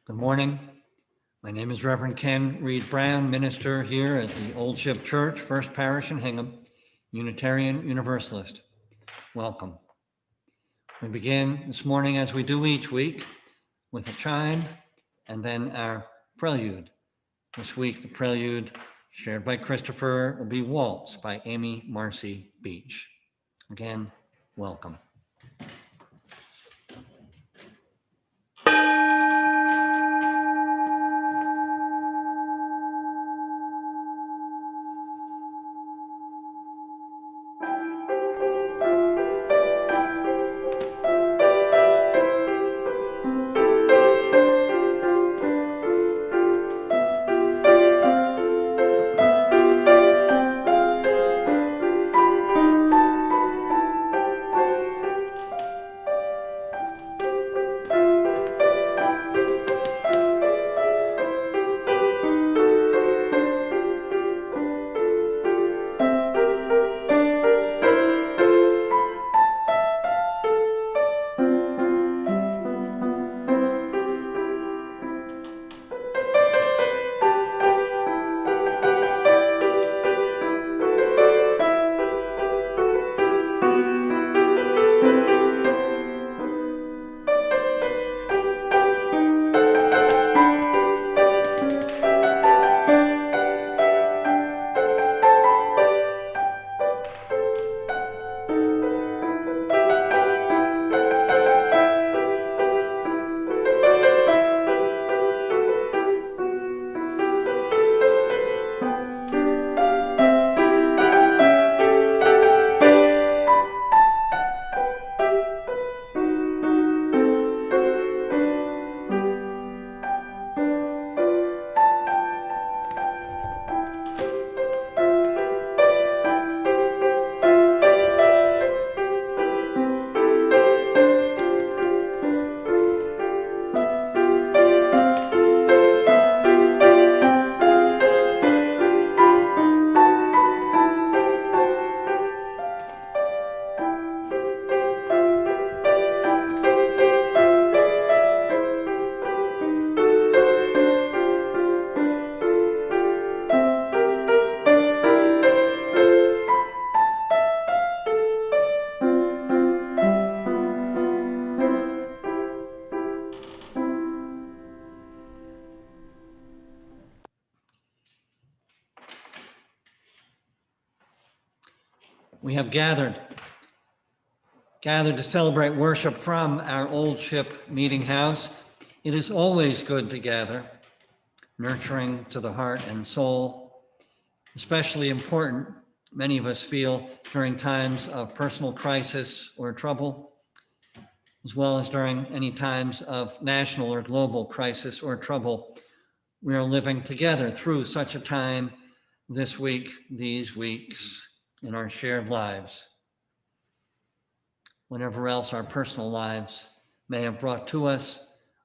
Good morning. My name is Reverend Ken Reed Brown, minister here at the Old Ship Church, First Parish in Hingham, Unitarian Universalist. Welcome. We begin this morning, as we do each week, with a chime and then our prelude. This week, the prelude, shared by Christopher, will be Waltz by Amy Marcy Beach. Again, welcome. We have gathered to celebrate worship from our Old Ship Meeting House. It is always good to gather, nurturing to the heart and soul, especially important, many of us feel, during times of personal crisis or trouble, as well as during any times of national or global crisis or trouble. We are living together through such a time this week, these weeks, in our shared lives. Whatever else our personal lives may have brought to us,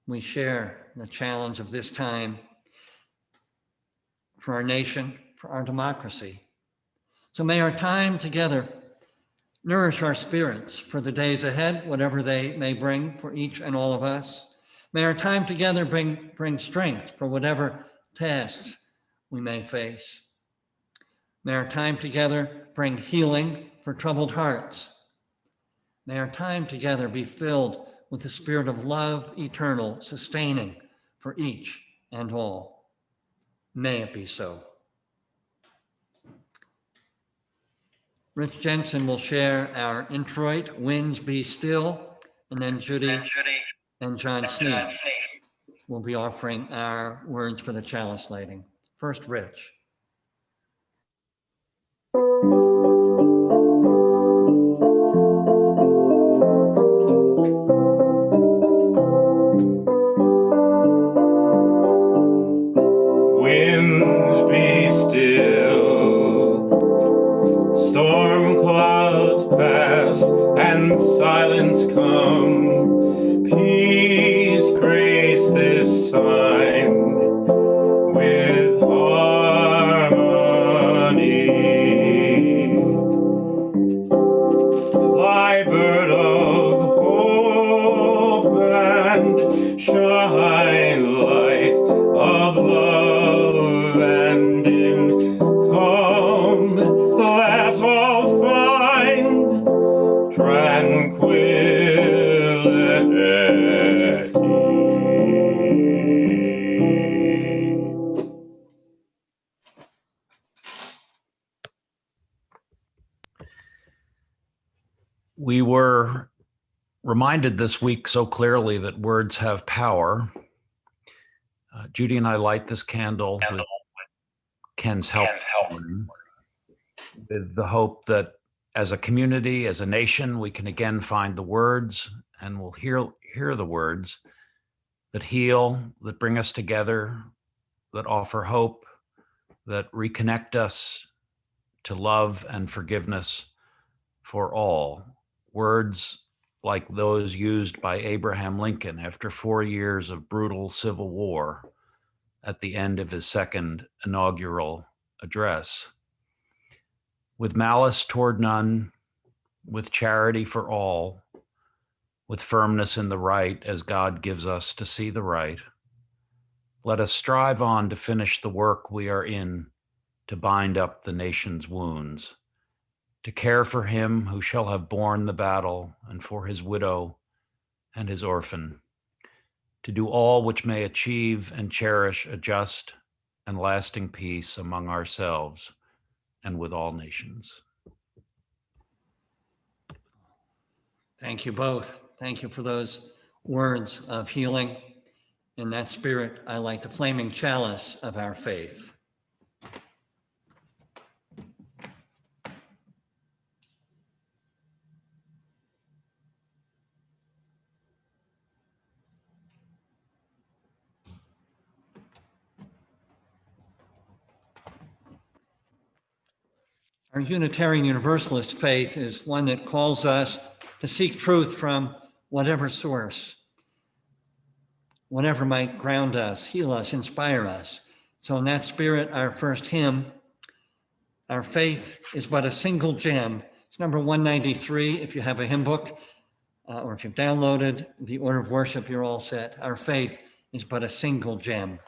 we share the challenge of this time for our nation, for our democracy. So may our time together nourish our spirits for the days ahead, whatever they may bring for each and all of us. May our time together bring strength for whatever tasks we may face. May our time together bring healing for troubled hearts. May our time together be filled with the spirit of love, eternal, sustaining for each and all. May it be so. Rich Jensen will share our introit, Winds Be Still, and then Judy and John Sneed will be offering our words for the chalice lighting. First, Rich. Winds be still, storm clouds pass, and silence come. Peace grace this time with harmony. Fly, bird of hope, and shine light. We were reminded this week so clearly that words have power. Judy and I light this candle with Ken's help with the hope that as a community, as a nation, we can again find the words and we'll hear the words that heal, that bring us together, that offer hope, that reconnect us to love and forgiveness for all. Words like those used by Abraham Lincoln after 4 years of brutal civil war at the end of his second inaugural address. With malice toward none, with charity for all, with firmness in the right as God gives us to see the right, let us strive on to finish the work we are in, to bind up the nation's wounds, to care for him who shall have borne the battle and for his widow and his orphan, to do all which may achieve and cherish a just and lasting peace among ourselves and with all nations. Thank you both. Thank you for those words of healing. In that spirit, I light the flaming chalice of our faith. Our Unitarian Universalist faith is one that calls us to seek truth from whatever source, whatever might ground us, heal us, inspire us. So in that spirit, our first hymn, Our Faith is But a Single Gem. It's number 193 if you have a hymn book, or if you've downloaded the order of worship, you're all set. Our faith is but a single gem.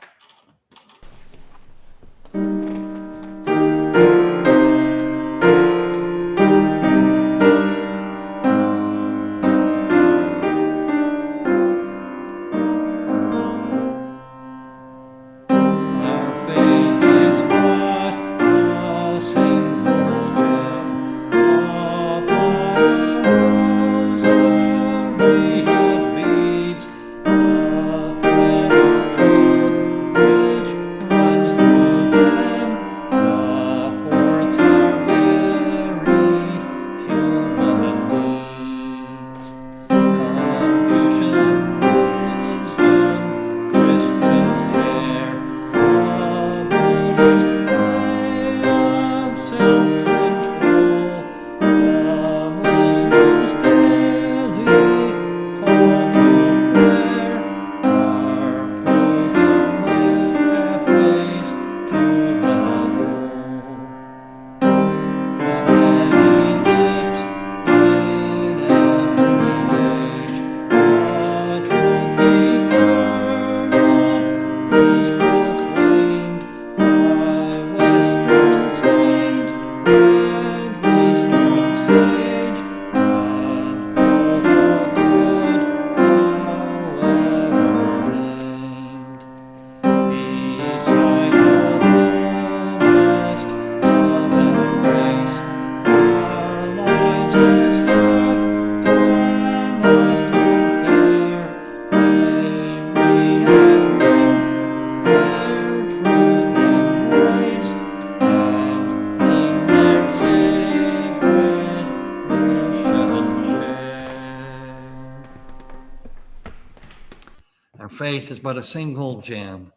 Faith is but a single gem.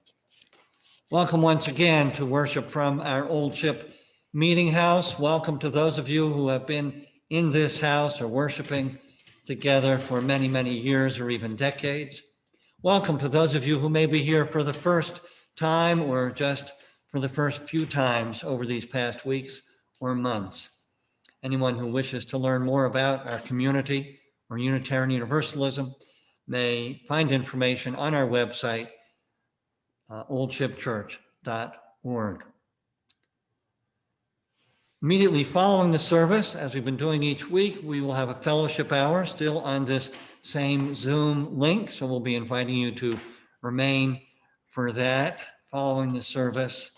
Welcome once again to worship from our Old Ship Meeting House. Welcome to those of you who have been in this house or worshiping together for many, many years or even decades. Welcome to those of you who may be here for the first time or just for the first few times over these past weeks or months. Anyone who wishes to learn more about our community or Unitarian Universalism may find information on our website, oldshipchurch.org. Immediately following the service, as we've been doing each week, we will have a fellowship hour still on this same Zoom link. So we'll be inviting you to remain for that following the service.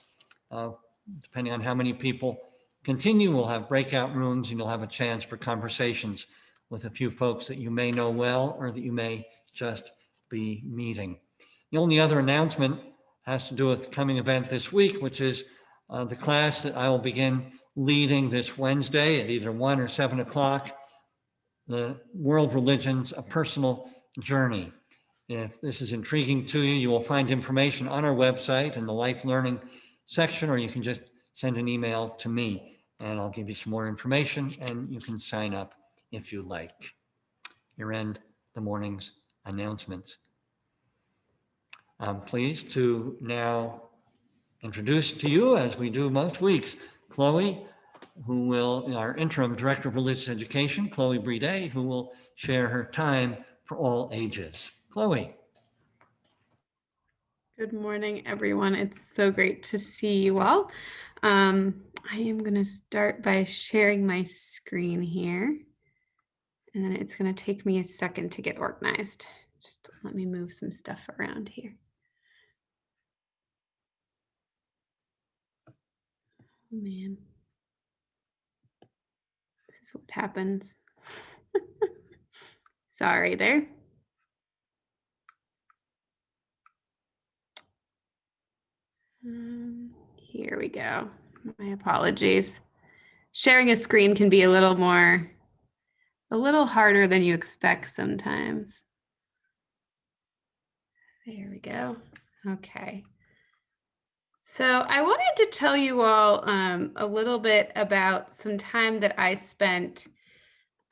Depending on how many people continue, we'll have breakout rooms and you'll have a chance for conversations with a few folks that you may know well or that you may just be meeting. The only other announcement has to do with the coming event this week, which is the class that I will begin leading this Wednesday at either 1 or 7 o'clock, the World Religions, A Personal Journey. If this is intriguing to you, you will find information on our website in the Life Learning section, or you can just send an email to me and I'll give you some more information and you can sign up if you like. Here end the morning's announcements. I'm pleased to now introduce to you, as we do most weeks, Chloe, who will, our interim director of religious education, Chloe Brede, who will share her time for all ages. Chloe. Good morning, everyone. It's so great to see you all. I am going to start by sharing my screen here, and then it's going to take me a second to get organized. Just let me move some stuff around here. Oh, man. This is what happens. Sorry there. Here we go. My apologies. Sharing a screen can be a little harder than you expect sometimes. There we go. Okay. So I wanted to tell you all a little bit about some time that I spent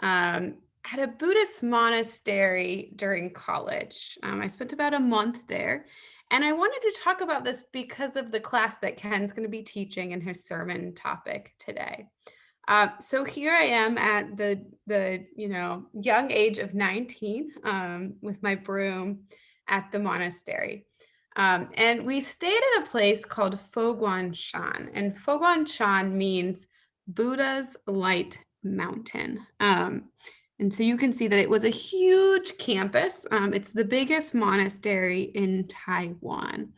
at a Buddhist monastery during college. I spent about a month there. And I wanted to talk about this because of the class that Ken's going to be teaching in his sermon topic today. So here I am at the young age of 19 with my broom at the monastery. And we stayed at a place called Foguan Shan. And Foguan Shan means Buddha's Light Mountain. And so you can see that it was a huge campus. It's the biggest monastery in Taiwan.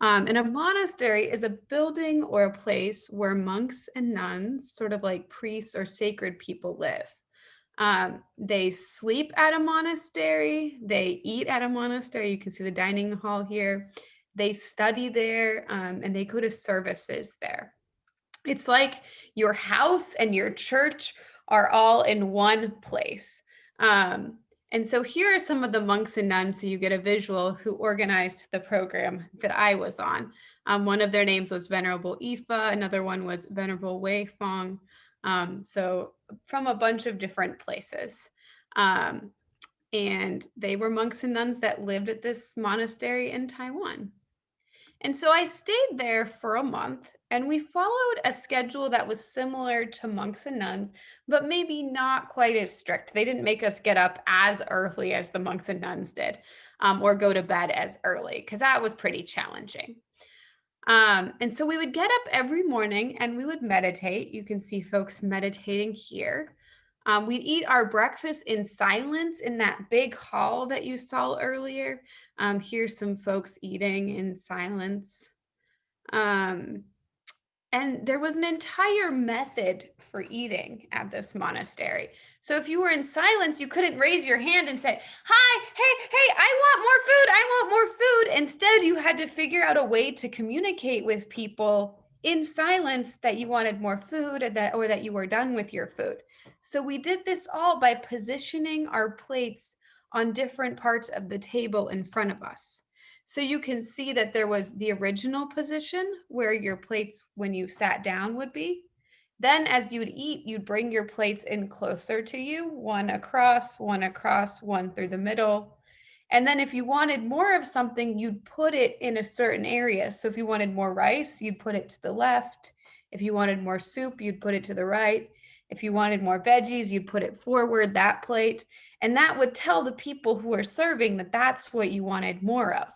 And a monastery is a building or a place where monks and nuns, sort of like priests or sacred people, live. They sleep at a monastery. They eat at a monastery. You can see the dining hall here. They study there, and they go to services there. It's like your house and your church are all in one place. And so here are some of the monks and nuns, so you get a visual, who organized the program that I was on. One of their names was Venerable Ifa, another one was Venerable Wei Fong. So from a bunch of different places. And they were monks and nuns that lived at this monastery in Taiwan. And so I stayed there for a month, and we followed a schedule that was similar to monks and nuns, but maybe not quite as strict. They didn't make us get up as early as the monks and nuns did, or go to bed as early, because that was pretty challenging. And so we would get up every morning and we would meditate. You can see folks meditating here. We'd eat our breakfast in silence in that big hall that you saw earlier. Here's some folks eating in silence. And there was an entire method for eating at this monastery. So if you were in silence, you couldn't raise your hand and say, hi, hey, I want more food. Instead, you had to figure out a way to communicate with people in silence that you wanted more food, or that you were done with your food. So we did this all by positioning our plates on different parts of the table in front of us. So you can see that there was the original position where your plates, when you sat down, would be. Then as you'd eat, you'd bring your plates in closer to you, one across, one through the middle. And then if you wanted more of something, you'd put it in a certain area. So if you wanted more rice, you'd put it to the left. If you wanted more soup, you'd put it to the right. If you wanted more veggies, you'd put it forward, that plate. And that would tell the people who are serving that that's what you wanted more of.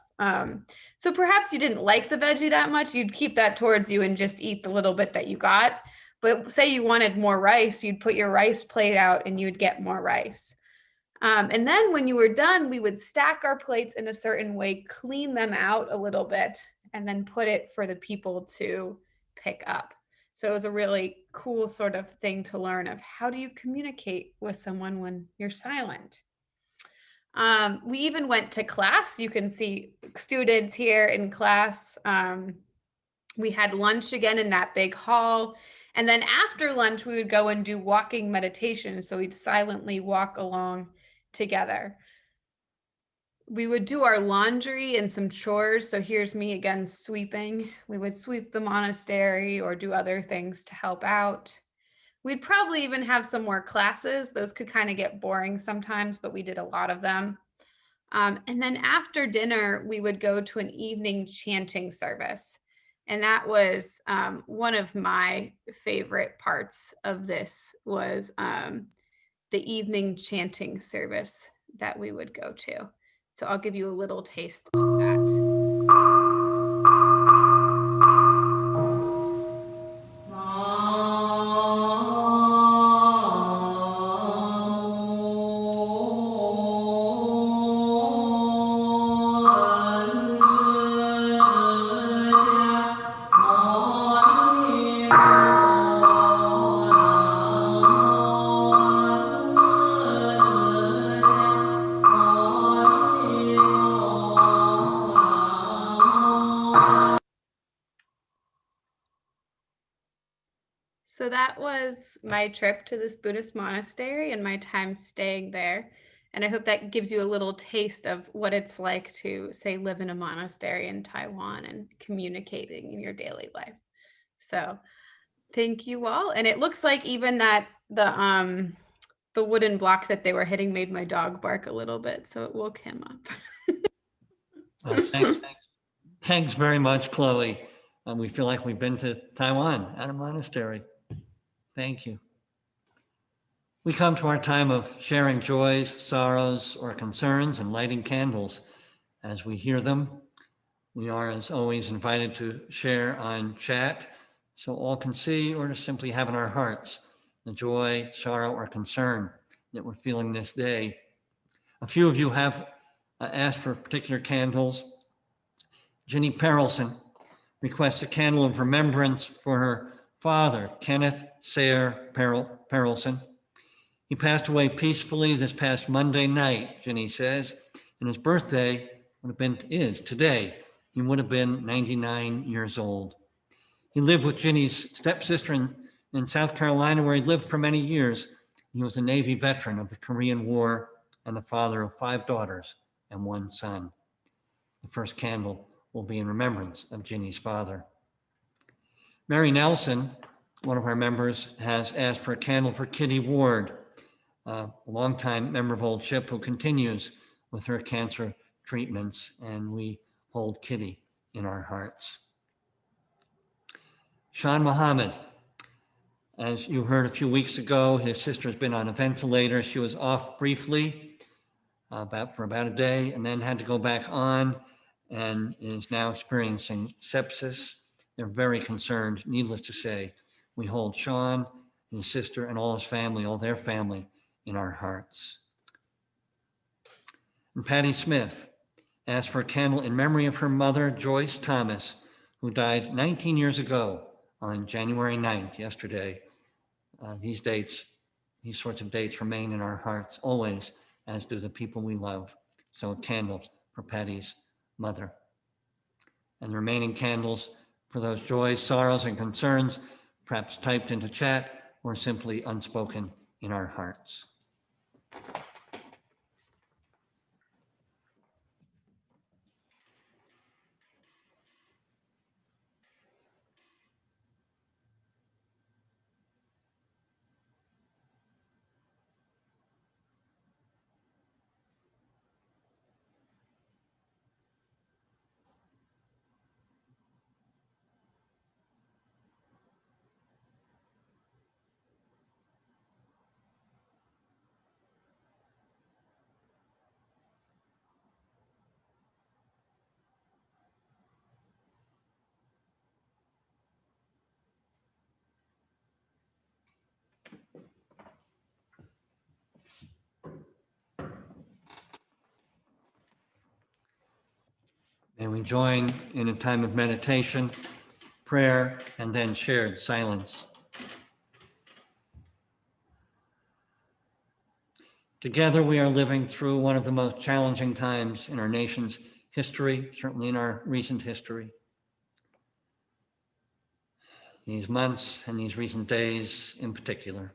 So perhaps you didn't like the veggie that much, you'd keep that towards you and just eat the little bit that you got. But say you wanted more rice, you'd put your rice plate out and you'd get more rice. And then when you were done, we would stack our plates in a certain way, clean them out a little bit, and then put it for the people to pick up. So it was a really cool sort of thing to learn of how do you communicate with someone when you're silent. We even went to class. You can see students here in class. We had lunch again in that big hall. And then after lunch, we would go and do walking meditation. So we'd silently walk along together. We would do our laundry and some chores. So here's me again sweeping. We would sweep the monastery or do other things to help out. We'd probably even have some more classes. Those could kind of get boring sometimes, but we did a lot of them. And then after dinner, we would go to an evening chanting service. And that was one of my favorite parts of this was the evening chanting service that we would go to. So I'll give you a little taste of that. So that was my trip to this Buddhist monastery and my time staying there. And I hope that gives you a little taste of what it's like to, say, live in a monastery in Taiwan and communicating in your daily life. So thank you all. And it looks like even that the wooden block that they were hitting made my dog bark a little bit, so it woke him up. Thanks very much, Chloe. We feel like we've been to Taiwan at a monastery. Thank you. We come to our time of sharing joys, sorrows, or concerns and lighting candles as we hear them. We are, as always, invited to share on chat so all can see or to simply have in our hearts the joy, sorrow, or concern that we're feeling this day. A few of you have asked for particular candles. Ginny Perelson requests a candle of remembrance for her father, Kenneth Sayre Perelson. He passed away peacefully this past Monday night, Ginny says, and his birthday is today. He would have been 99 years old. He lived with Ginny's stepsister in South Carolina, where he lived for many years. He was a Navy veteran of the Korean War and the father of 5 daughters and 1 son. The first candle will be in remembrance of Ginny's father. Mary Nelson, one of our members, has asked for a candle for Kitty Ward, a longtime member of Old Ship who continues with her cancer treatments, and we hold Kitty in our hearts. Sean Muhammad, as you heard a few weeks ago, his sister's been on a ventilator. She was off briefly for about a day and then had to go back on and is now experiencing sepsis. They're very concerned, needless to say. We hold Sean, his sister, and all his family, all their family, in our hearts. And Patty Smith asked for a candle in memory of her mother, Joyce Thomas, who died 19 years ago on January 9th, yesterday. These sorts of dates remain in our hearts always, as do the people we love. So a candle for Patty's mother. And the remaining candles for those joys, sorrows, and concerns, perhaps typed into chat or simply unspoken in our hearts. And we join in a time of meditation, prayer, and then shared silence. Together, we are living through one of the most challenging times in our nation's history, certainly in our recent history. These months and these recent days in particular.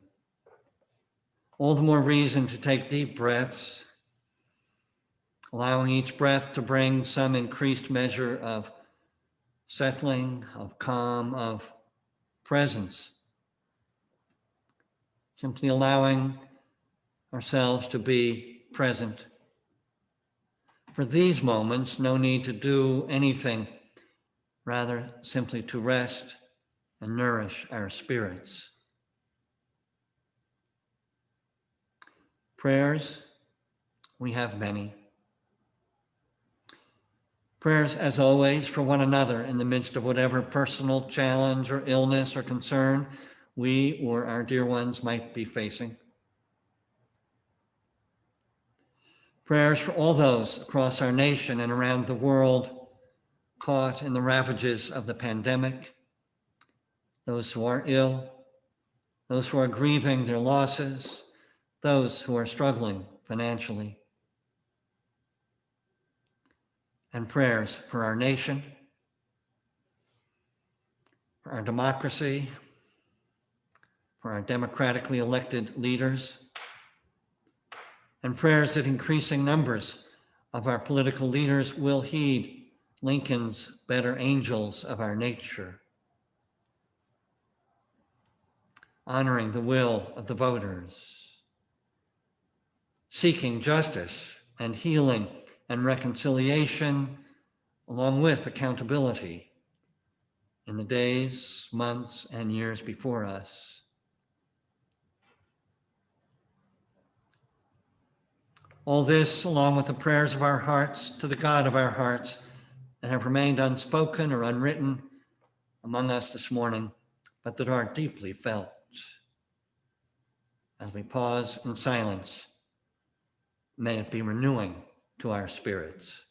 All the more reason to take deep breaths, allowing each breath to bring some increased measure of settling, of calm, of presence. Simply allowing ourselves to be present. For these moments, no need to do anything, rather simply to rest and nourish our spirits. Prayers, we have many. Prayers, as always, for one another in the midst of whatever personal challenge or illness or concern we or our dear ones might be facing. Prayers for all those across our nation and around the world caught in the ravages of the pandemic, those who are ill, those who are grieving their losses, those who are struggling financially. And prayers for our nation, for our democracy, for our democratically elected leaders, and prayers that increasing numbers of our political leaders will heed Lincoln's better angels of our nature, honoring the will of the voters, seeking justice and healing and reconciliation, along with accountability in the days, months, and years before us. All this, along with the prayers of our hearts to the God of our hearts that have remained unspoken or unwritten among us this morning, but that are deeply felt. As we pause in silence, may it be renewing to our spirits.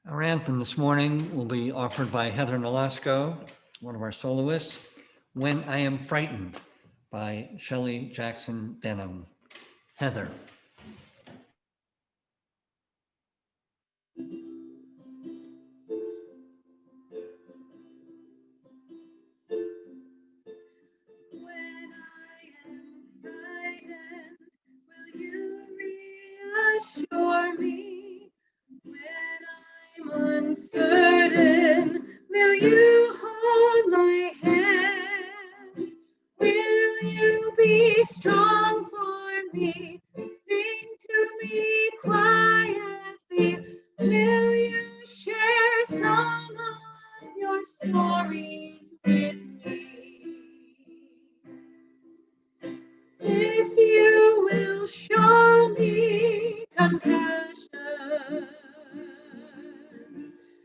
Our anthem this morning will be offered by Heather Nolasco, one of our soloists, When I Am Frightened by Shelley Jackson Denham. Heather. When I am frightened, will you reassure me? When I'm uncertain, will you hold my hand? Will you be strong for me? Sing to me quietly. Will you share some of your stories with me? If you will show me compassion,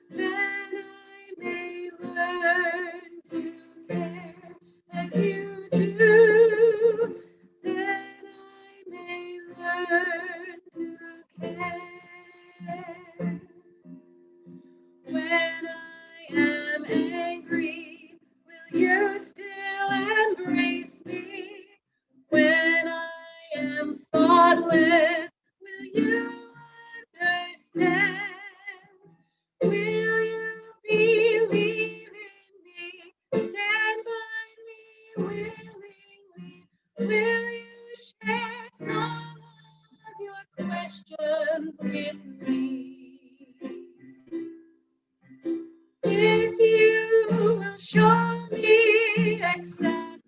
then I may learn to care as When I am angry, will you still embrace me? When I am thoughtless, will you understand? Will you believe in me? Stand by me willingly. Will you share some of your questions with me? If you will show me acceptance,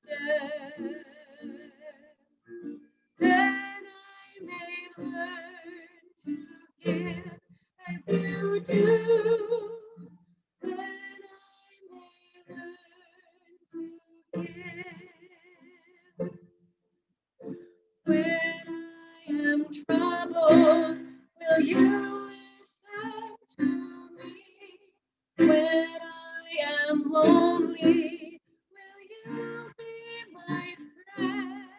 then I may learn to give as you do. Then I may learn to give. When I am troubled, will you listen to me? When I am lonely, will you be my friend?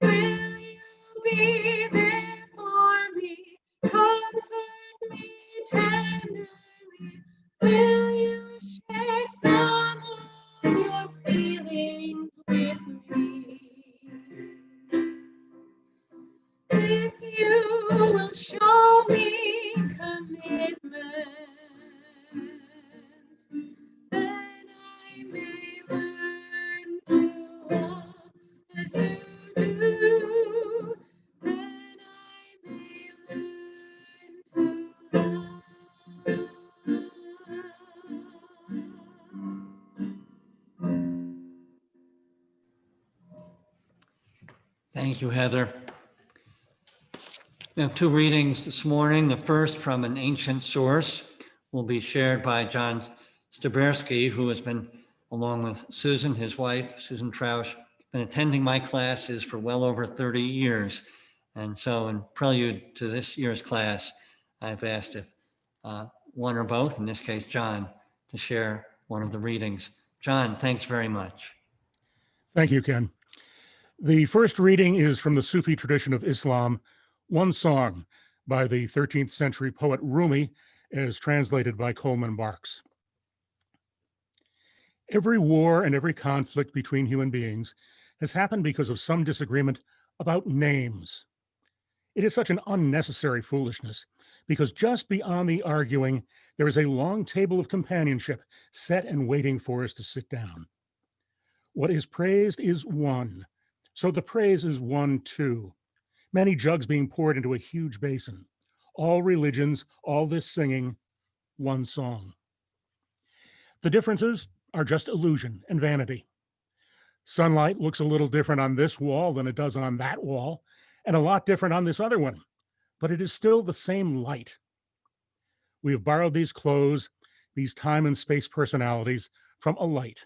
Will you be there for me? Comfort me tenderly. Will you share some of your feelings with me? If you will show me commitment, then I may learn to love as you do. Then I may learn to love. Thank you, Heather. We have two readings this morning. The first from an ancient source will be shared by John Staberski, who has been, along with Susan, his wife, Susan Trausch, been attending my classes for well over 30 years. And so in prelude to this year's class, I've asked if one or both, in this case, John, to share one of the readings. John, thanks very much. Thank you, Ken. The first reading is from the Sufi tradition of Islam, One Song by the 13th century poet Rumi, as translated by Coleman Barks. Every war and every conflict between human beings has happened because of some disagreement about names. It is such an unnecessary foolishness because just beyond the arguing, there is a long table of companionship set and waiting for us to sit down. What is praised is one, so the praise is one too. Many jugs being poured into a huge basin. All religions, all this singing, one song. The differences are just illusion and vanity. Sunlight looks a little different on this wall than it does on that wall, and a lot different on this other one, but it is still the same light. We have borrowed these clothes, these time and space personalities from a light.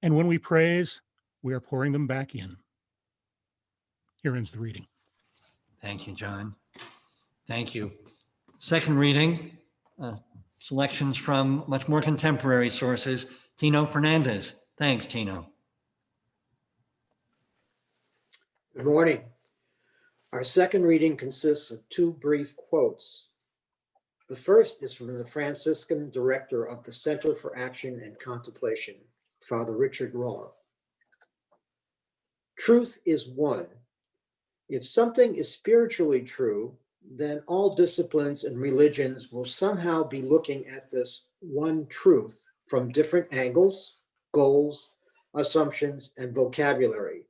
And when we praise, we are pouring them back in. Here ends the reading. Thank you, John. Thank you. Second reading, selections from much more contemporary sources. Tino Fernandez. Thanks, Tino. Good morning. Our second reading consists of two brief quotes. The first is from the Franciscan director of the Center for Action and Contemplation, Father Richard Rohr. Truth is one. If something is spiritually true, then all disciplines and religions will somehow be looking at this one truth from different angles, goals, assumptions, and vocabulary.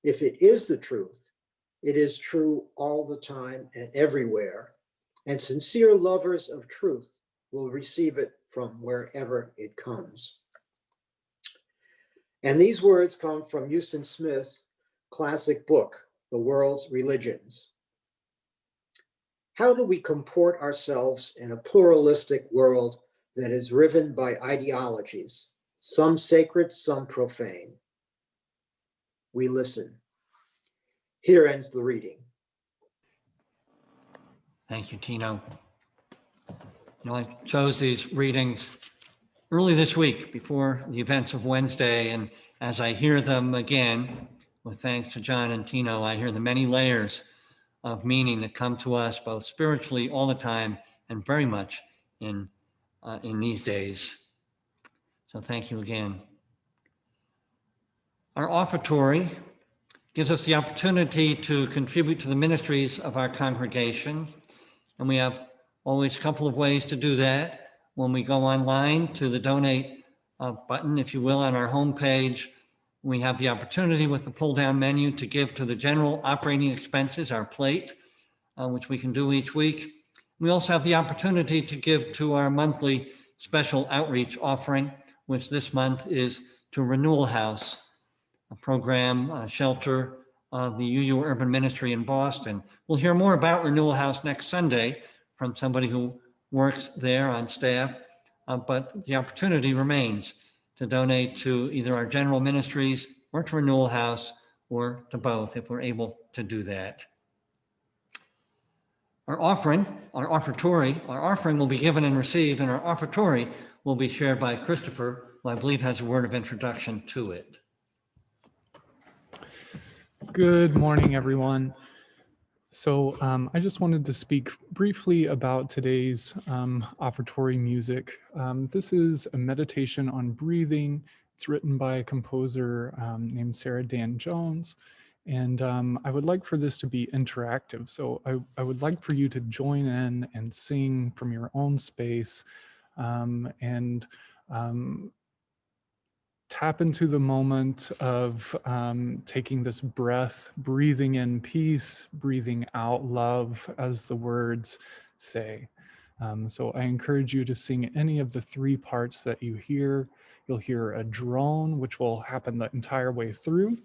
If it is the truth, it is true all the time and everywhere, and sincere lovers of truth will receive it from wherever it comes. And these words come from Huston Smith's classic book, The World's Religions. How do we comport ourselves in a pluralistic world that is riven by ideologies, some sacred, some profane? We listen. Here ends the reading. Thank you, Tino. I chose these readings early this week before the events of Wednesday, and as I hear them again, with thanks to John and Tino, I hear the many layers of meaning that come to us both spiritually all the time and very much in in these days. So thank you again. Our offertory gives us the opportunity to contribute to the ministries of our congregation. And we have always a couple of ways to do that. When we go online to the donate button, if you will, on our homepage, we have the opportunity with the pull-down menu to give to the general operating expenses, our plate, which we can do each week. We also have the opportunity to give to our monthly special outreach offering, which this month is to Renewal House, a program, a shelter of the UU Urban Ministry in Boston. We'll hear more about Renewal House next Sunday from somebody who works there on staff, but the opportunity remains to donate to either our general ministries or to Renewal House or to both if we're able to do that. Our offering will be given and received, and our offertory will be shared by Christopher, who I believe has a word of introduction to it. Good morning, everyone. So I just wanted to speak briefly about today's offertory music. This is a meditation on breathing. It's written by a composer named Sarah Dan Jones. And I would like for this to be interactive. So I would like for you to join in and sing from your own space and tap into the moment of taking this breath, breathing in peace, breathing out love, as the words say. So I encourage you to sing any of the three parts that you hear. You'll hear a drone, which will happen the entire way through,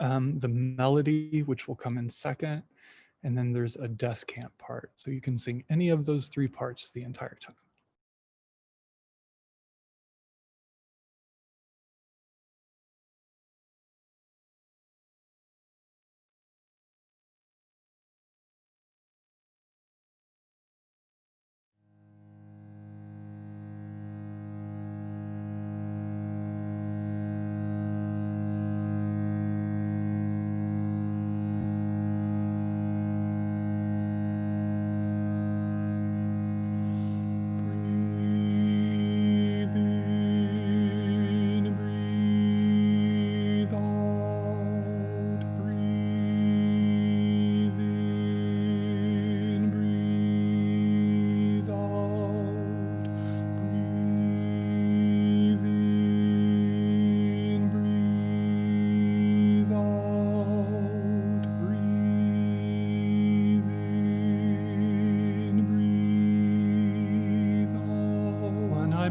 the melody, which will come in second, and then there's a descant part. So you can sing any of those three parts the entire time.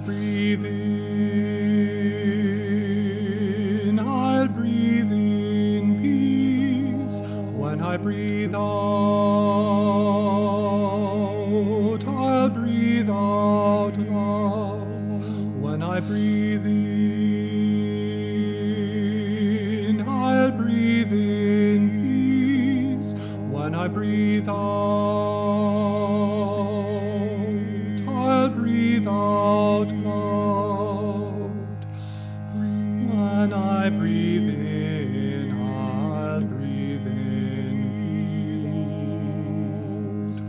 Breathe in, I'll breathe in peace. When I breathe out, I'll breathe out love. When I breathe in, I'll breathe in peace. When I breathe out, I'll breathe out loud. When I breathe in, I'll breathe in peace.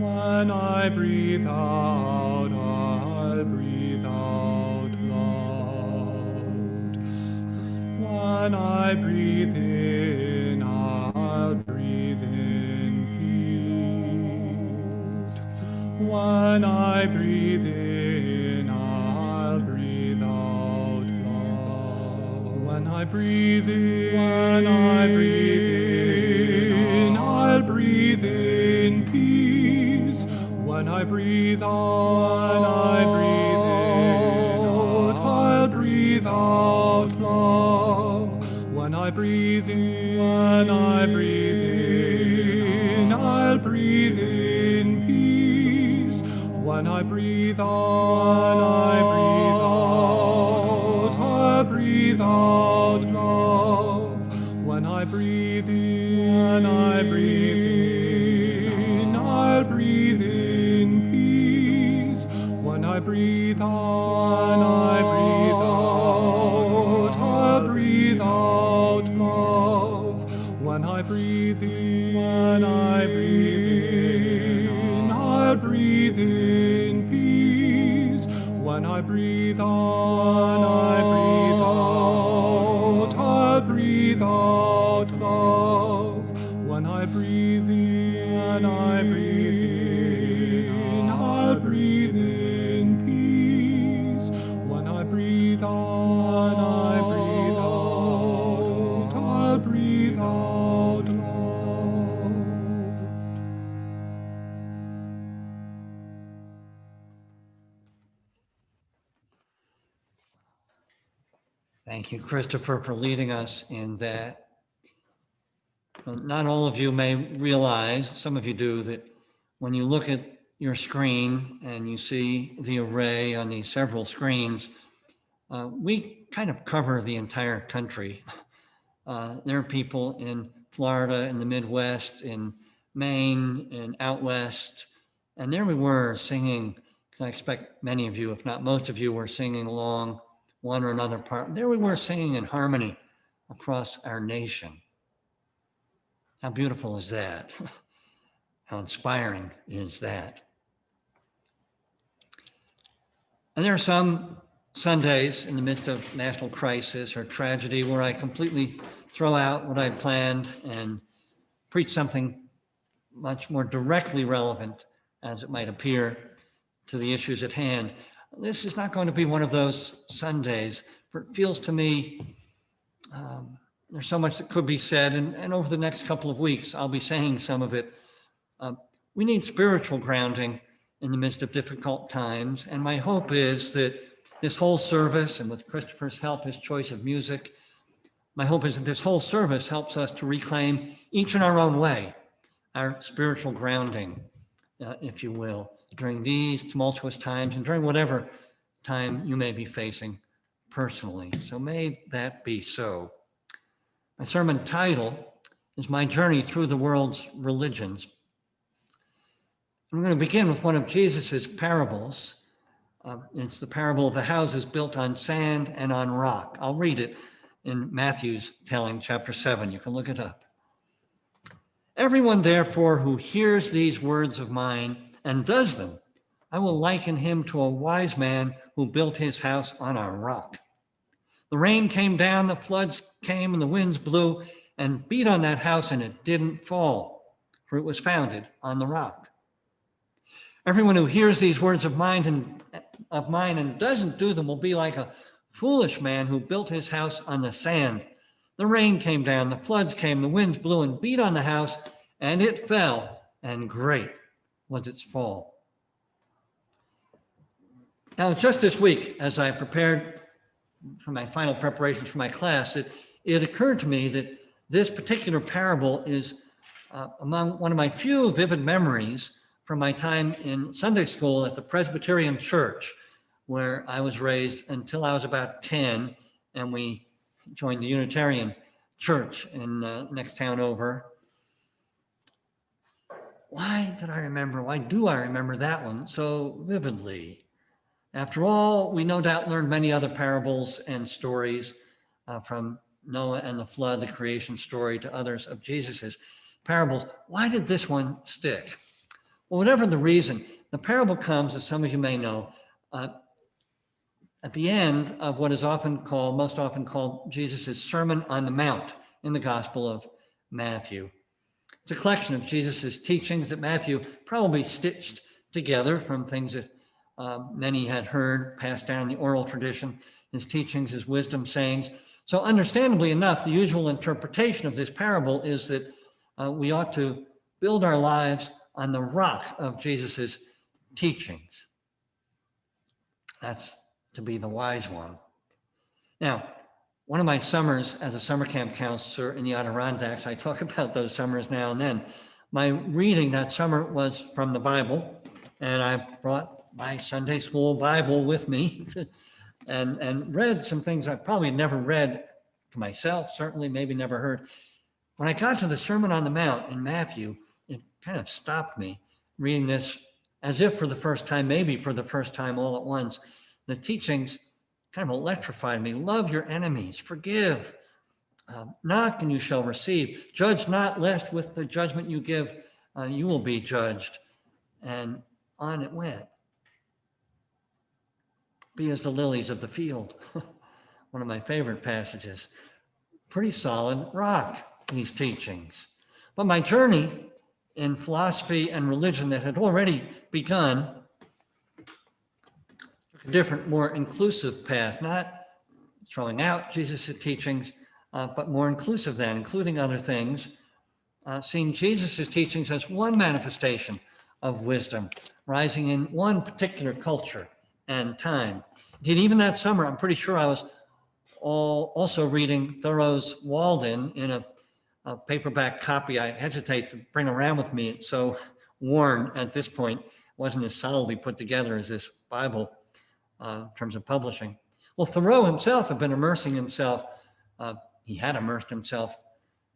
When I breathe out, I'll breathe out loud. When I breathe in, I'll breathe in peace. When I breathe in, I'll breathe out love. When I breathe in, I'll breathe in peace. When I breathe out, I'll breathe out love. When I breathe in, I'll breathe in peace. When I breathe out, I'll breathe out love. When I breathe in, I'll breathe in peace. When I breathe out, I'll breathe out love. When I breathe in, I'll breathe in peace. When I breathe on, I breathe out, I breathe out love. When I breathe in, I breathe in, I breathe in peace. When I breathe on, I breathe out, I breathe out love. Thank you, Christopher, for leading us in that. Well, not all of you may realize, some of you do, that when you look at your screen and you see the array on these several screens, we kind of cover the entire country. There are people in Florida, in the Midwest, in Maine, and out west. And there we were singing, I expect many of you, if not most of you, were singing along one or another part. There we were singing in harmony across our nation. How beautiful is that? How inspiring is that? And there are some Sundays in the midst of national crisis or tragedy where I completely throw out what I planned and preach something much more directly relevant, as it might appear, to the issues at hand. This is not going to be one of those Sundays, for it feels to me there's so much that could be said, and over the next couple of weeks, I'll be saying some of it. We need spiritual grounding in the midst of difficult times, and my hope is that this whole service, and with Christopher's help, his choice of music, my hope is that this whole service helps us to reclaim, each in our own way, our spiritual grounding, if you will, during these tumultuous times and during whatever time you may be facing personally. So may that be so. My sermon title is My Journey Through the World's Religions. I'm going to begin with one of Jesus's parables. It's the parable of the houses built on sand and on rock. I'll read it in Matthew's telling, chapter 7. You can look it up. Everyone, therefore, who hears these words of mine and does them, I will liken him to a wise man who built his house on a rock. The rain came down, the floods came, and the winds blew and beat on that house, and it didn't fall, for it was founded on the rock. Everyone who hears these words of mine and doesn't do them will be like a foolish man who built his house on the sand. The rain came down, the floods came, the winds blew and beat on the house, and it fell, and great was its fall. Now, just this week, as I prepared for my final preparations for my class, it occurred to me that this particular parable is among one of my few vivid memories from my time in Sunday school at the Presbyterian Church, where I was raised until I was about 10, and we joined the Unitarian Church in next town over. Why do I remember that one so vividly? After all, we no doubt learned many other parables and stories from Noah and the flood, the creation story, to others of Jesus's parables. Why did this one stick? Well, whatever the reason, the parable comes, as some of you may know, at the end of what is most often called Jesus's Sermon on the Mount in the Gospel of Matthew. It's a collection of Jesus's teachings that Matthew probably stitched together from things that many had heard, passed down in the oral tradition, his teachings, his wisdom sayings. So understandably enough, the usual interpretation of this parable is that we ought to build our lives on the rock of Jesus's teachings. That's to be the wise one. Now, one of my summers as a summer camp counselor in the Adirondacks, I talk about those summers now and then. My reading that summer was from the Bible, and I brought my Sunday school Bible with me and read some things I probably never read to myself, certainly maybe never heard. When I got to the Sermon on the Mount in Matthew, it kind of stopped me reading this as if for the first time, maybe for the first time all at once. The teachings kind of electrified me. Love your enemies, forgive, knock and you shall receive. Judge not, lest with the judgment you give, you will be judged. And on it went. Be as the lilies of the field. One of my favorite passages. Pretty solid rock, these teachings. But my journey in philosophy and religion that had already begun took a different, more inclusive path, not throwing out Jesus' teachings, but more inclusive than, including other things, seeing Jesus' teachings as one manifestation of wisdom, rising in one particular culture and time. Indeed, even that summer, I'm pretty sure I was also reading Thoreau's Walden in a paperback copy I hesitate to bring around with me. It's so worn at this point. It wasn't as solidly put together as this Bible in terms of publishing. Well, Thoreau himself had been immersing himself. He had immersed himself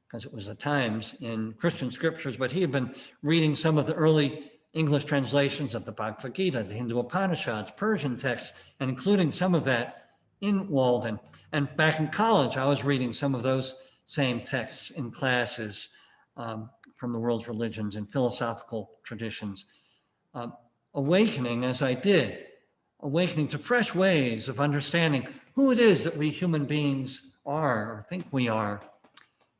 because it was the times in Christian scriptures, but he had been reading some of the early English translations of the Bhagavad Gita, the Hindu Upanishads, Persian texts, and including some of that in Walden. And back in college, I was reading some of those same texts in classes from the world's religions and philosophical traditions, awakening as I did, awakening to fresh ways of understanding who it is that we human beings are or think we are.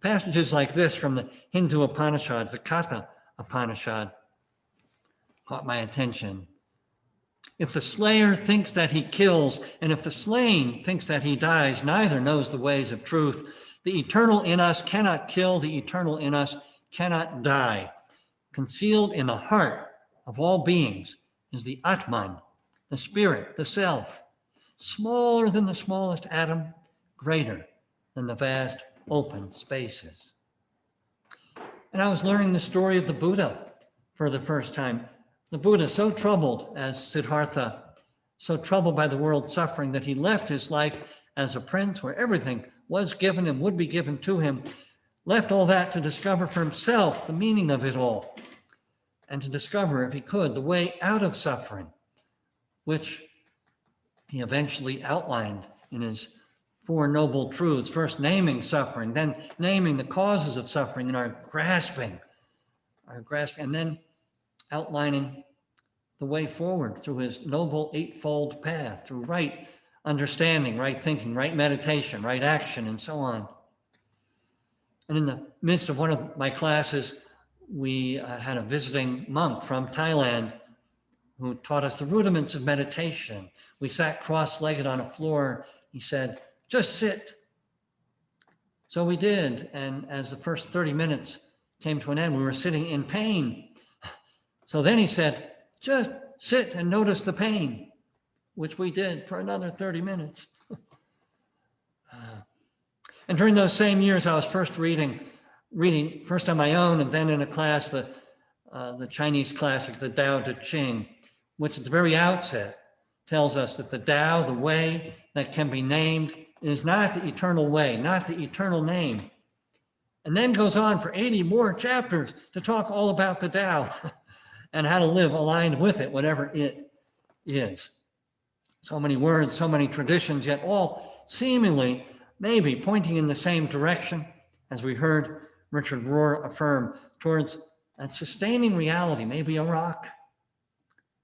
Passages like this from the Hindu Upanishads, the Katha Upanishad, caught my attention. If the slayer thinks that he kills, and if the slain thinks that he dies, neither knows the ways of truth. The eternal in us cannot kill, the eternal in us cannot die. Concealed in the heart of all beings is the Atman, the spirit, the self, smaller than the smallest atom, greater than the vast open spaces. And I was learning the story of the Buddha for the first time. The Buddha, so troubled as Siddhartha, so troubled by the world's suffering that he left his life as a prince where everything was given and would be given to him, left all that to discover for himself the meaning of it all, and to discover, if he could, the way out of suffering, which he eventually outlined in his Four Noble Truths, first naming suffering, then naming the causes of suffering and our grasping, and then outlining the way forward through his noble eightfold path, through right understanding, right thinking, right meditation, right action, and so on. And in the midst of one of my classes, we had a visiting monk from Thailand who taught us the rudiments of meditation. We sat cross-legged on a floor. He said, "Just sit." So we did. And as the first 30 minutes came to an end, we were sitting in pain. So then he said, "Just sit and notice the pain," which we did for another 30 minutes. And during those same years, I was first reading first on my own and then in a class, the Chinese classic, the Tao Te Ching, which at the very outset tells us that the Tao, the way that can be named, is not the eternal way, not the eternal name. And then goes on for 80 more chapters to talk all about the Tao and how to live aligned with it, whatever it is. So many words, so many traditions, yet all seemingly maybe pointing in the same direction, as we heard Richard Rohr affirm, towards that sustaining reality, maybe a rock,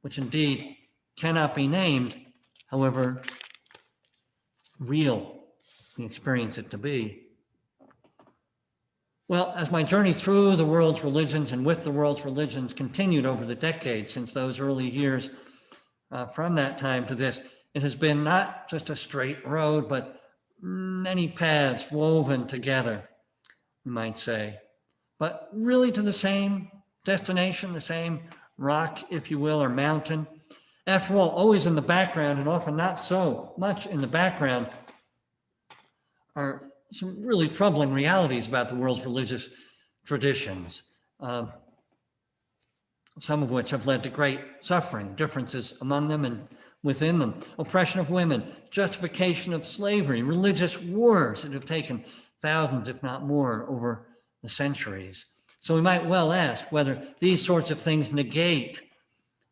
which indeed cannot be named, however real we experience it to be. Well, as my journey through the world's religions and with the world's religions continued over the decades since those early years, from that time to this, it has been not just a straight road, but many paths woven together, we might say, but really to the same destination, the same rock, if you will, or mountain. After all, always in the background, and often not so much in the background, are some really troubling realities about the world's religious traditions, some of which have led to great suffering, differences among them and within them, oppression of women, justification of slavery, religious wars that have taken thousands, if not more, over the centuries. So we might well ask whether these sorts of things negate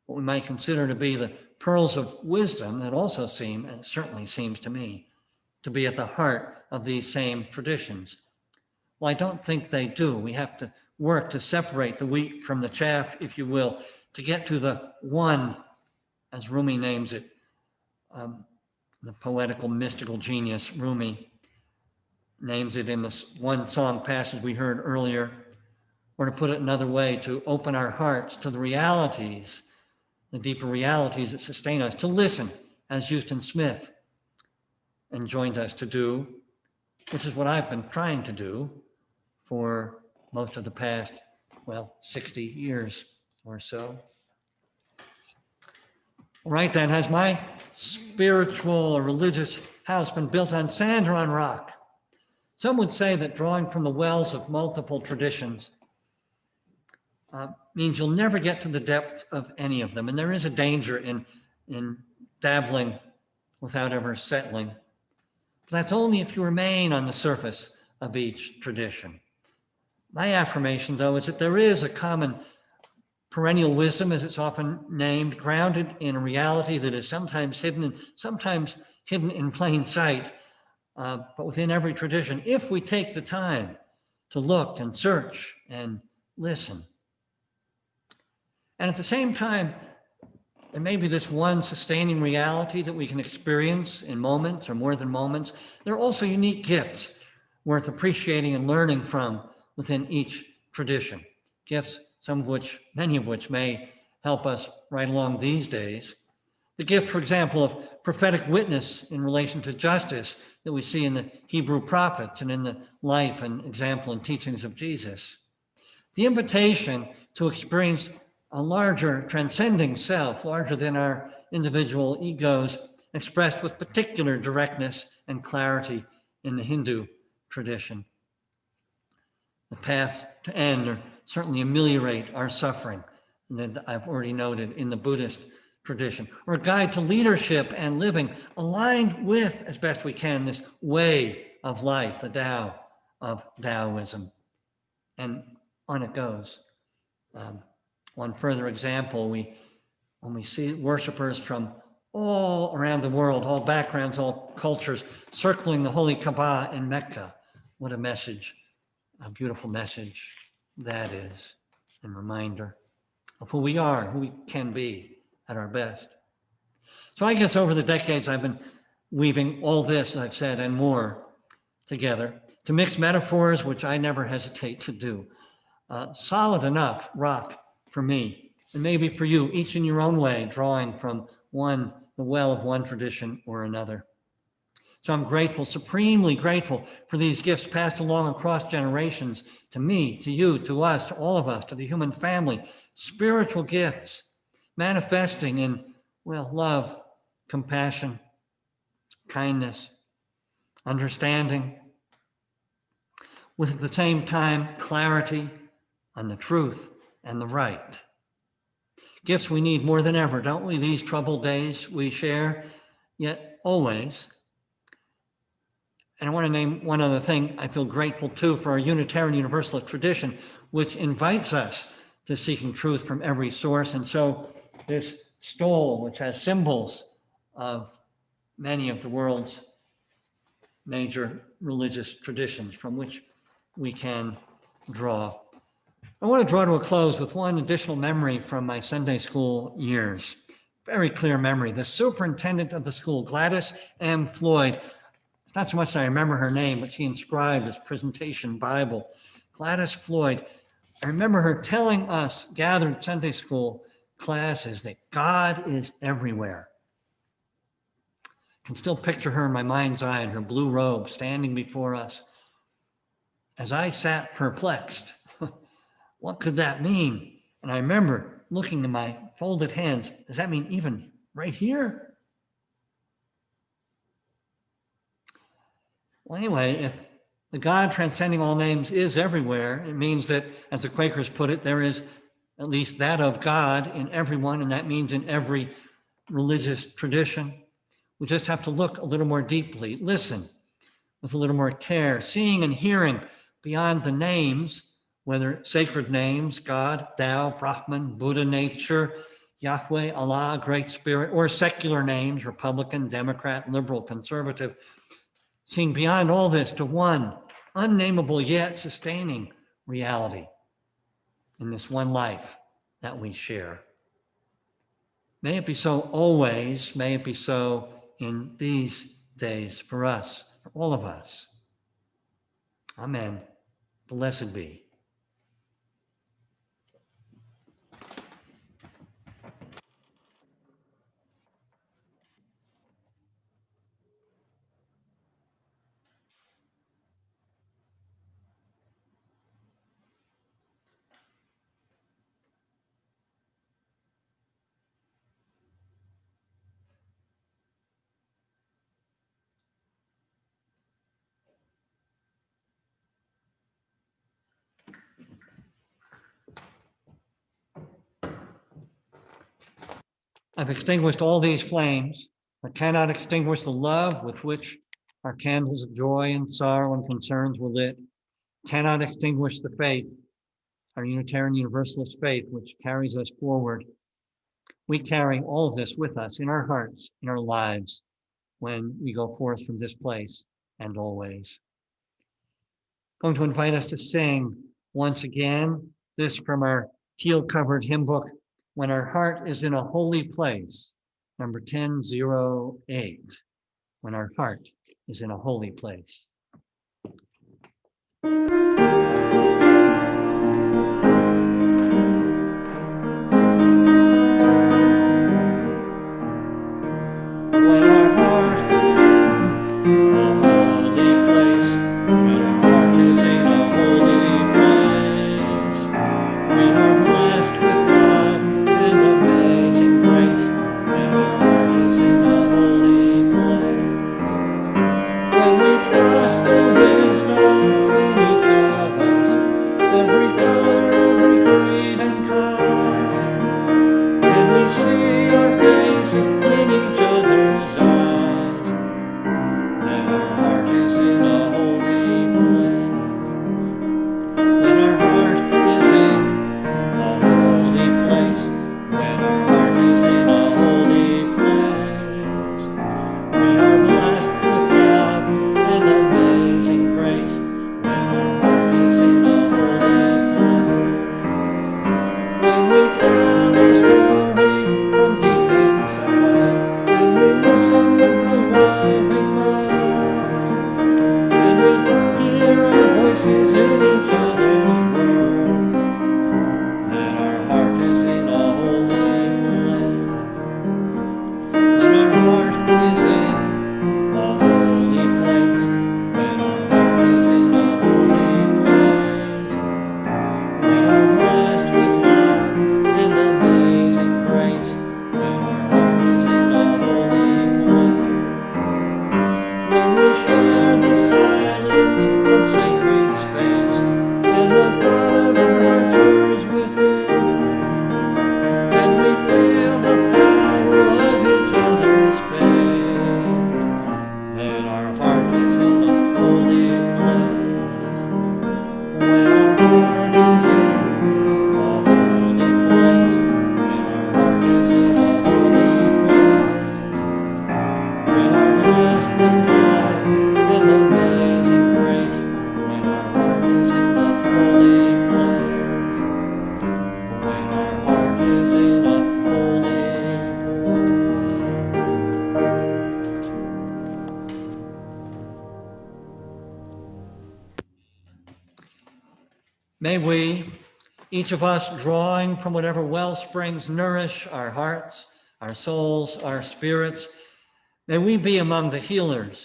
what we might consider to be the pearls of wisdom that also seem, and it certainly seems to me, to be at the heart of these same traditions. Well, I don't think they do. We have to work to separate the wheat from the chaff, if you will, to get to the one, as Rumi names it, the poetical, mystical genius Rumi names it in this one song passage we heard earlier, or to put it another way, to open our hearts to the realities, the deeper realities that sustain us, to listen, as Houston Smith enjoined us to do, which is what I've been trying to do for most of the past, 60 years or so. Right then, has my spiritual or religious house been built on sand or on rock? Some would say that drawing from the wells of multiple traditions means you'll never get to the depths of any of them. And there is a danger in dabbling without ever settling. But that's only if you remain on the surface of each tradition. My affirmation, though, is that there is a common perennial wisdom, as it's often named, grounded in a reality that is sometimes hidden in plain sight, but within every tradition, if we take the time to look and search and listen. And at the same time, there may be this one sustaining reality that we can experience in moments or more than moments. There are also unique gifts worth appreciating and learning from within each tradition. Gifts, many of which may help us right along these days. The gift, for example, of prophetic witness in relation to justice that we see in the Hebrew prophets and in the life and example and teachings of Jesus. The invitation to experience a larger transcending self, larger than our individual egos, expressed with particular directness and clarity in the Hindu tradition. The path to end or certainly ameliorate our suffering, that I've already noted in the Buddhist tradition, or a guide to leadership and living aligned with, as best we can, this way of life, the Tao of Taoism. And on it goes. One further example, when we see worshipers from all around the world, all backgrounds, all cultures, circling the Holy Kaaba in Mecca, what a message, a beautiful message that is, and reminder of who we are, who we can be at our best. So I guess over the decades, I've been weaving all this, I've said, and more together to mix metaphors, which I never hesitate to do. Solid enough rock for me, and maybe for you, each in your own way, drawing from the well of one tradition or another. So I'm grateful, supremely grateful for these gifts passed along across generations to me, to you, to us, to all of us, to the human family, spiritual gifts manifesting in, love, compassion, kindness, understanding, with at the same time clarity on the truth and the right. Gifts we need more than ever, don't we? These troubled days we share, yet always. And I want to name one other thing I feel grateful too for our Unitarian Universalist tradition, which invites us to seeking truth from every source. And so this stole, which has symbols of many of the world's major religious traditions from which we can draw. I want to draw to a close with one additional memory from my Sunday school years. Very clear memory. The superintendent of the school, Gladys M. Floyd, not so much that I remember her name, but she inscribed this presentation Bible. Gladys Floyd, I remember her telling us gathered Sunday school classes that God is everywhere. I can still picture her in my mind's eye in her blue robe standing before us. As I sat perplexed, what could that mean? And I remember looking at my folded hands. Does that mean even right here? Well, anyway, if the God transcending all names is everywhere, it means that, as the Quakers put it, there is at least that of God in everyone, and that means in every religious tradition. We just have to look a little more deeply, listen with a little more care, seeing and hearing beyond the names, whether sacred names, God, Tao, Brahman, Buddha, nature, Yahweh, Allah, Great Spirit, or secular names, Republican, Democrat, liberal, conservative, seeing beyond all this to one unnameable yet sustaining reality in this one life that we share. May it be so always, may it be so in these days for us, for all of us. Amen. Blessed be. I've extinguished all these flames, but cannot extinguish the love with which our candles of joy and sorrow and concerns were lit, cannot extinguish the faith, our Unitarian Universalist faith, which carries us forward. We carry all of this with us in our hearts, in our lives, when we go forth from this place and always. I'm going to invite us to sing once again, this from our teal-covered hymn book, When Our Heart is in a Holy Place, number 1008, When Our Heart is in a Holy Place. When our heart, a holy place, when our heart is in a holy place, we are blessed with love and amazing grace. When our heart is in a holy place, when we trust the wisdom in each of us, every color, every creed and kind, and we see our faces in each other's eyes, then our heart is in a holy place. When our heart is in a holy place, when our heart is in a holy place, we are blessed with love and amazing grace. When our heart is in a holy place, when we tell our story from deep inside, and we listen with a loving mind, and we hear our voices in each other's word, then our heart is in a holy place. When our heart is in a holy place, when our heart is in a holy place, we are blessed with love and amazing grace. When our heart is in a holy place, when we share the silence of sacred space, and the God of our hearts stirs within, and we feel the power of each other's faith, then our heart is in a holy place. When our heart is in a holy place, when our heart is in a holy place, we are blessed with love and amazing grace. When our heart is in a holy place, when our heart is in a holy place. May we, each of us drawing from whatever well springs nourish our hearts, our souls, our spirits, may we be among the healers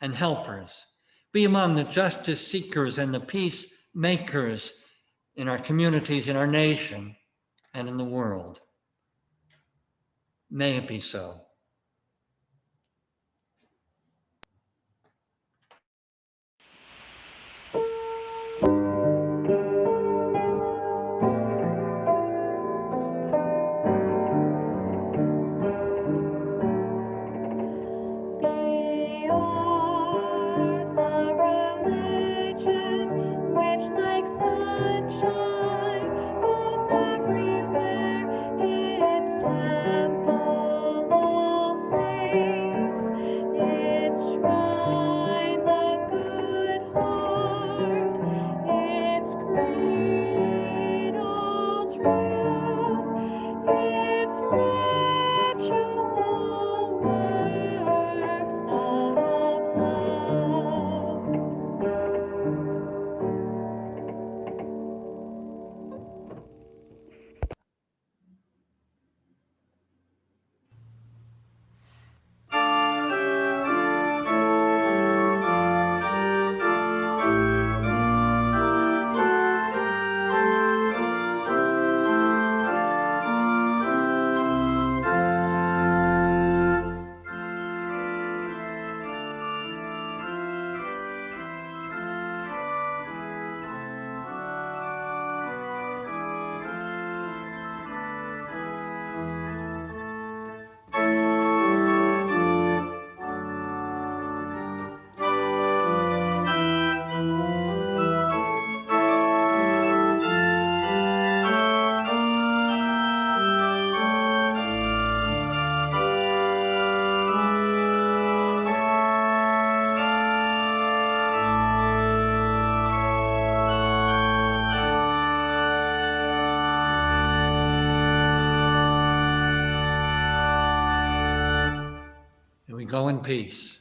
and helpers, be among the justice seekers and the peace makers in our communities, in our nation, and in the world. May it be so. Be ours a religion which, like sunshine, goes everywhere. Its temple go in peace.